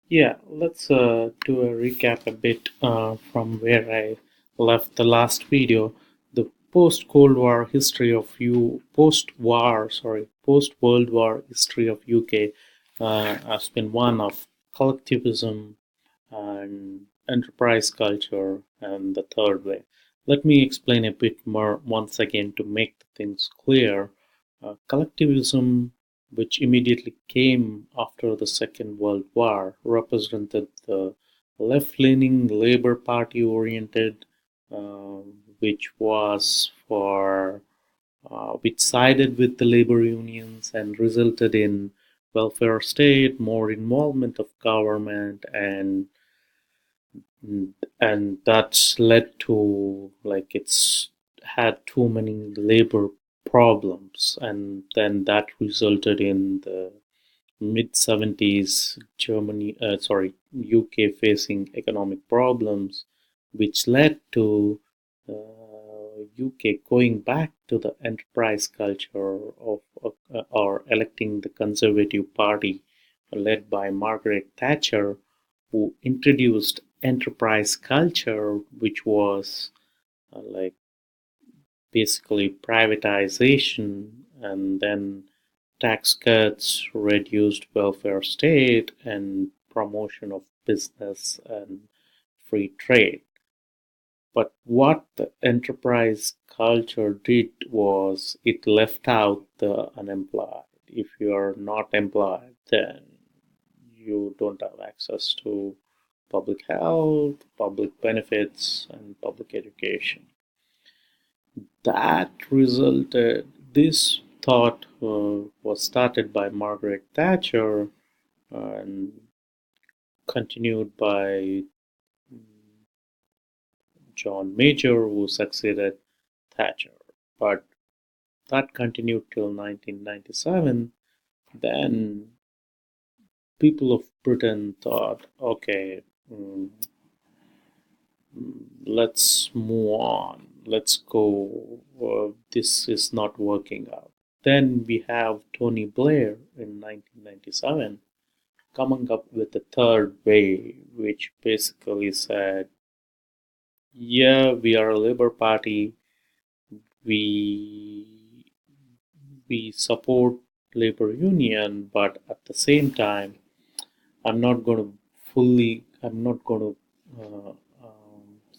Yeah, let's do a recap a bit from where I left the last video. The post-Cold War history of post-World War history of UK has been one of collectivism and enterprise culture and the third way. Let me explain a bit more once again to make things clear. Collectivism, which immediately came after the Second World War, represented the left leaning Labour Party oriented, uh, which sided with the labor unions and resulted in welfare state, more involvement of government, and that's led to like it's had too many labor problems, and then that resulted in the mid 70s UK facing economic problems, which led to UK going back to the enterprise culture of or electing the Conservative Party led by Margaret Thatcher, who introduced enterprise culture, which was like basically privatization and then tax cuts, reduced welfare state, and promotion of business and free trade. But what the enterprise culture did was it left out the unemployed. If you are not employed, then you don't have access to public health, public benefits, and public education. That resulted, this thought was started by Margaret Thatcher and continued by John Major, who succeeded Thatcher. But that continued till 1997. Then people of Britain thought, okay, mm, let's move on. Let's go. This is not working out. Then we have Tony Blair in 1997 coming up with a third way, which basically said, yeah, we are a Labour Party. We we support labor union, but at the same time, I'm not going to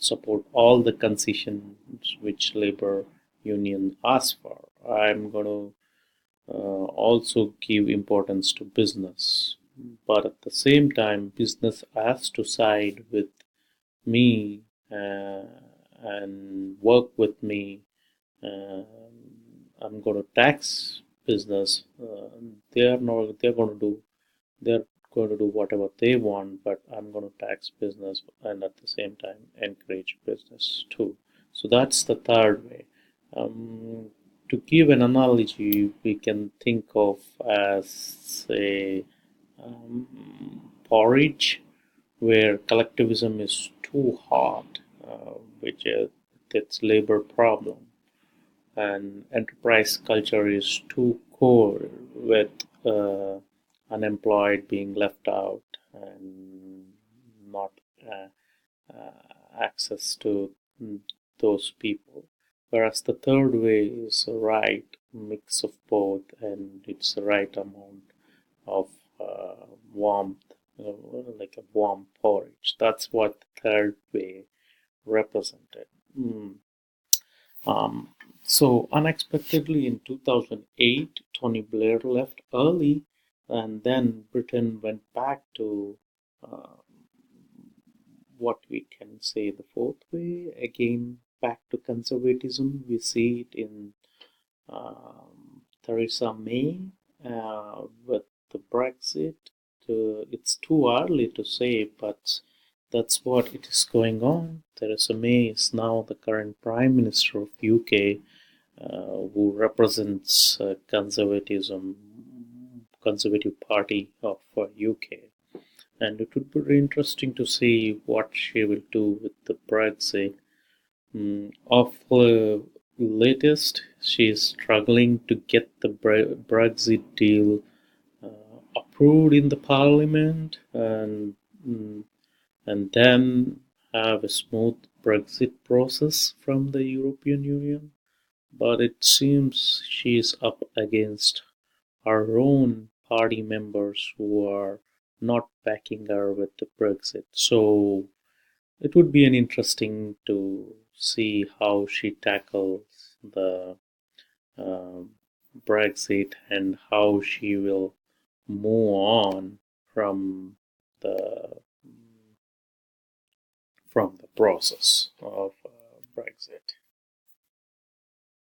support all the concessions which labor union asks for. I'm going to also give importance to business, but at the same time, business has to side with me and work with me. Uh, I'm going to tax business. They're going to do they're going to do whatever they want, but I'm going to tax business and at the same time encourage business too. So that's the third way. Um, to give an analogy, we can think of as a porridge where collectivism is too hot, which is its labor problem, and enterprise culture is too core with unemployed being left out and not uh, access to those people. Whereas the third way is the right mix of both, and it's the right amount of warmth, like a warm porridge. That's what the third way represented. Mm. Um, so unexpectedly in 2008, Tony Blair left early, and then Britain went back to uh, what we can say the fourth way, again back to conservatism. We see it in Theresa May with the Brexit. It's too early to say, but that's what it is going on. Theresa May is now the current Prime Minister of UK, who represents Conservative Party of UK. And it would be very interesting to see what she will do with the Brexit. Of the latest, she is struggling to get the Brexit deal approved in the parliament and then have a smooth Brexit process from the European Union. But it seems she's up against her own party members who are not backing her with the Brexit. So it would be an interesting to see how she tackles the um, Brexit and how she will move on from the from the process of Brexit.